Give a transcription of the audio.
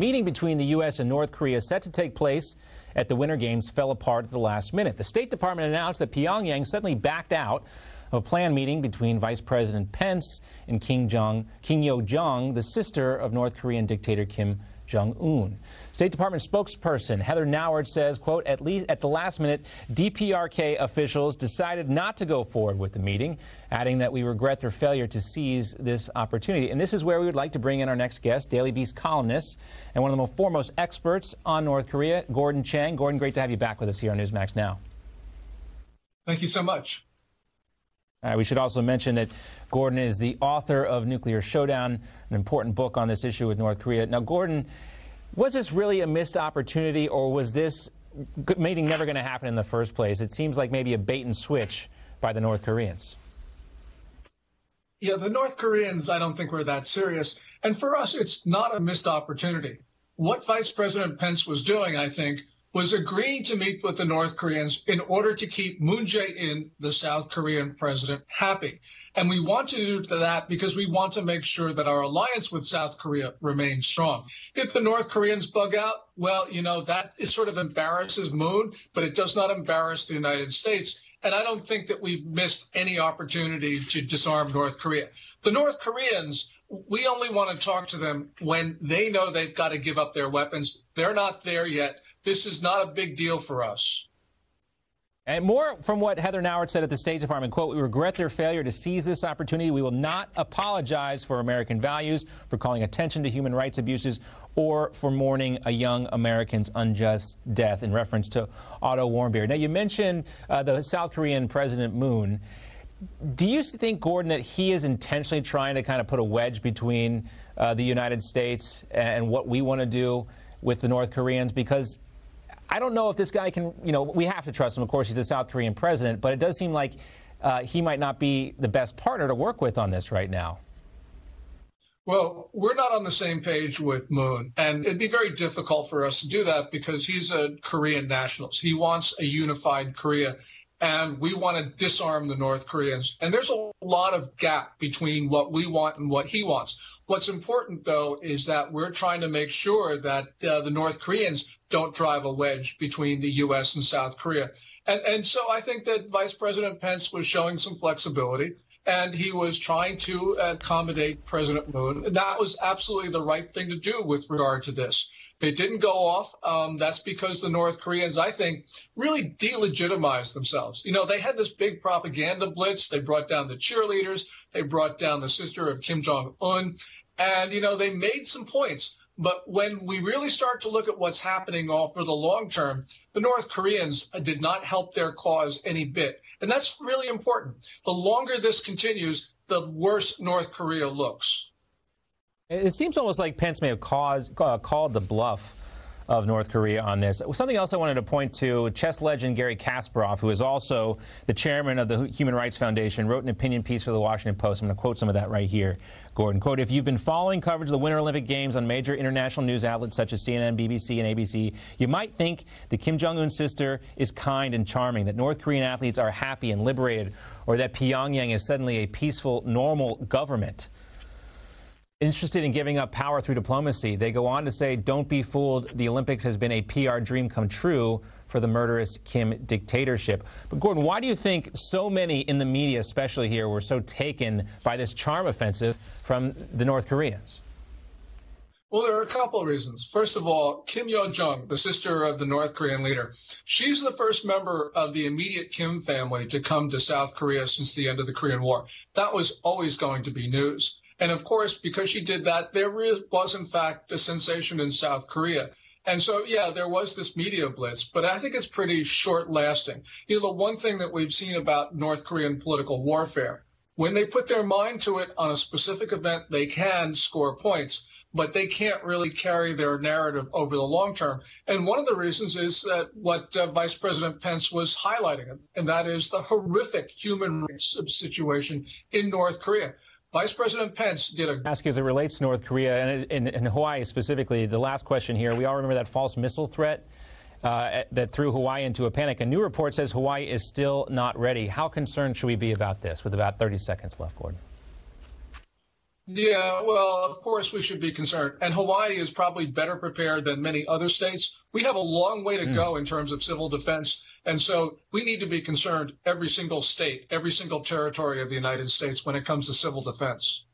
meeting between the U.S. and North Korea set to take place at the Winter Games fell apart at the last minute. The State Department announced that Pyongyang suddenly backed out of a planned meeting between Vice President Pence and Kim Yo-jong, the sister of North Korean dictator Kim Jong-un. State Department spokesperson Heather Nauert says, quote, at least at the last minute, DPRK officials decided not to go forward with the meeting, adding that we regret their failure to seize this opportunity. And this is where we would like to bring in our next guest, Daily Beast columnist and one of the foremost experts on North Korea, Gordon Chang. Gordon, great to have you back with us here on Newsmax Now. Thank you so much. We should also mention that Gordon is the author of Nuclear Showdown, an important book on this issue with North Korea. Now, Gordon, was this really a missed opportunity, or was this meeting never going to happen in the first place? It seems like maybe a bait and switch by the North Koreans. Yeah, the North Koreans, I don't think were that serious. And for us, it's not a missed opportunity. What Vice President Pence was doing, I think, was agreeing to meet with the North Koreans in order to keep Moon Jae-in, the South Korean president, happy. And we want to do that because we want to make sure that our alliance with South Korea remains strong. If the North Koreans bug out, well, you know, that is sort of embarrasses Moon, but it does not embarrass the United States. And I don't think that we've missed any opportunity to disarm North Korea. The North Koreans, we only want to talk to them when they know they've got to give up their weapons. They're not there yet. This is not a big deal for us. And more from what Heather Nauert said at the State Department, quote, we regret their failure to seize this opportunity. We will not apologize for American values, for calling attention to human rights abuses, or for mourning a young American's unjust death, in reference to Otto Warmbier. Now, you mentioned the South Korean President Moon. Do you think, Gordon, that he is intentionally trying to kind of put a wedge between the United States and what we want to do with the North Koreans? Because I don't know if this guy can, you know, we have to trust him. Of course, he's a South Korean president, but it does seem like he might not be the best partner to work with on this right now. Well, we're not on the same page with Moon, and it'd be very difficult for us to do that because he's a Korean nationalist. He wants a unified Korea, and we want to disarm the North Koreans. And there's a lot of gap between what we want and what he wants. What's important, though, is that we're trying to make sure that the North Koreans don't drive a wedge between the U.S. and South Korea. And so I think that Vice President Pence was showing some flexibility, and he was trying to accommodate President Moon. That was absolutely the right thing to do with regard to this. It didn't go off. That's because the North Koreans, I think, really delegitimized themselves. You know, they had this big propaganda blitz. They brought down the cheerleaders. They brought down the sister of Kim Jong-un. And, you know, they made some points. But when we really start to look at what's happening over the long term, the North Koreans did not help their cause any bit. And that's really important. The longer this continues, the worse North Korea looks. It seems almost like Pence may have called the bluff of North Korea on this. Something else I wanted to point to, chess legend Garry Kasparov, who is also the chairman of the Human Rights Foundation, wrote an opinion piece for the Washington Post. I'm going to quote some of that right here. Gordon, quote, if you've been following coverage of the Winter Olympic Games on major international news outlets such as CNN, BBC, and ABC, you might think the Kim Jong-un sister is kind and charming, that North Korean athletes are happy and liberated, or that Pyongyang is suddenly a peaceful, normal government interested in giving up power through diplomacy. They go on to say, don't be fooled, the Olympics has been a PR dream come true for the murderous Kim dictatorship. But Gordon, why do you think so many in the media, especially here, were so taken by this charm offensive from the North Koreans? Well, there are a couple of reasons. First of all, Kim Yo-jong, the sister of the North Korean leader, she's the first member of the immediate Kim family to come to South Korea since the end of the Korean War. That was always going to be news. And of course, because she did that, there was, in fact, a sensation in South Korea. And so, yeah, there was this media blitz, but I think it's pretty short lasting. You know, the one thing that we've seen about North Korean political warfare, when they put their mind to it on a specific event, they can score points, but they can't really carry their narrative over the long term. And one of the reasons is that what Vice President Pence was highlighting, and that is the horrific human rights situation in North Korea. Vice President Pence did a... Ask you as it relates to North Korea and in Hawaii specifically, the last question here. We all remember that false missile threat that threw Hawaii into a panic. A new report says Hawaii is still not ready. How concerned should we be about this with about 30 seconds left, Gordon? Yeah, well, of course we should be concerned. And Hawaii is probably better prepared than many other states. We have a long way to go in terms of civil defense. And so we need to be concerned, every single state, every single territory of the United States, when it comes to civil defense.